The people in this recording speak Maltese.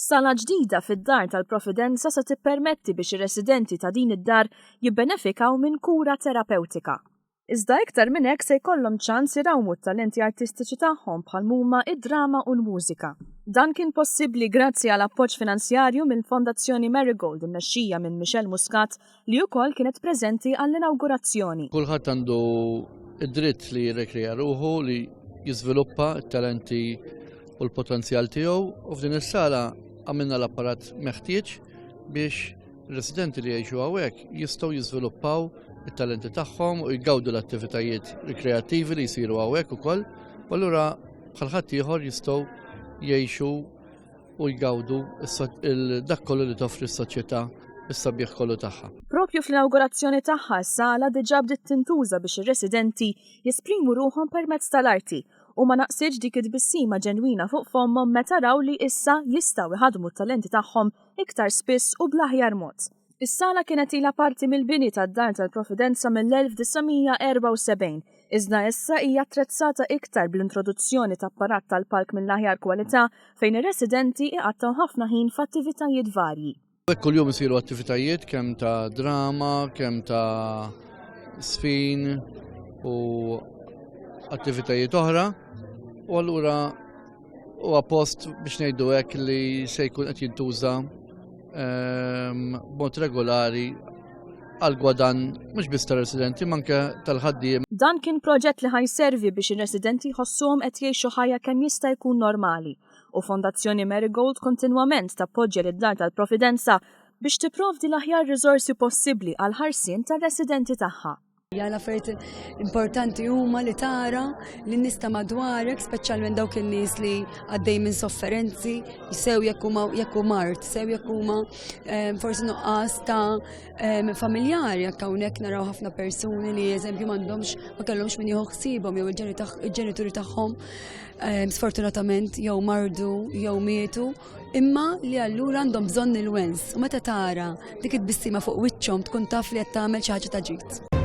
Sala ġdida fid-dar tal-Providenza se tippermetti biex ir-residenti ta' din id-dar jibbenefikaw minn kura terapeutika. Iżda iktar minn hekk se jkollhom ċans irawmu t-talenti artistiċi tagħhom bħal huma id-drama u l-mużika. Dan kien possibbli grazzi għal appoġġ finanzjarju mill-Fondazzjoni Marigold immexxija minn Michel Muscat li wkoll kienet preżenti għall-inawgurazzjoni. Kulħadd għandu id-dritt li jirrekreja ruħu li jiżviluppa t-talenti u l-potenzjal tiegħu u f'din is-sala għamilna l-apparat meħtieġ biex ir-residenti li jgħixu hawnhekk jistgħu jiżviluppaw it-talenti tagħhom u jgawdu l-attivitajiet rikreattivi li jsiru hawnhekk ukoll, u allura bħal ħadd ieħor jistgħu jgħixu u jgawdu dak kollu li toffri s-soċjetà is-sabiħ kollu tagħha. Propju fl-inawgurazzjoni tagħha s-sala diġà bdiet tintuża biex ir-residenti jesprimu ruħhom permezz tal-arti u ma naqsitx dik id-bissima ġenwina fuq fomhom meta raw li issa jistgħu iħadmu t-talenti tagħhom iktar spiss u bl-aħjar mod. Is-sala kienet ilha parti mill-bini tad-dar tal-Providenza mill-1974, iżda issa hija attrezzata iktar bl-introduzzjoni ta' apparat tal-palk mill-aħjar kwalità fejn ir-residenti iqattaw ħafna ħin f'attivitajiet varji. Kuljum isiru attivitajiet kemm ta' drama, kemm ta' sfin u attivitajiet oħra, u allura huwa post biex ngħidu hekk li se jkun qed jintuża b'mod regolari għal gwadan mhux biss tar-residenti manke tal-ħaddiem. Dan kien proġett li ħajservi biex ir-residenti jħossuhom qed jgħixu ħajja kemm jista' jkun normali u Fondazzjoni Marigold kontinwament tappoġġja lid-dar tal-Providenza biex tipprovdi l-aħjar riżorsi possibbli għal ħarsien tar-residenti tagħha. L-affarijiet importanti huma li tara li nista madwarek, speċjalment dawk in-nies li għaddej minn sofferenzi, sew jekk huma mart, sew jekk huma forsi nuqqas ta' familjari, jekk hawnhekk naraw ħafna persuni li eżempju m'għandhomx ma kellhomx min jieħu ħsiebhom jew il-ġenituri tagħhom sfortunatament jew mardu jew mietu, imma li allura għandhom bżonn il-wens u meta tara dik id-bissima fuq wiċċhom tkun taf li qed tagħmel xi ħaġa ta' ġid.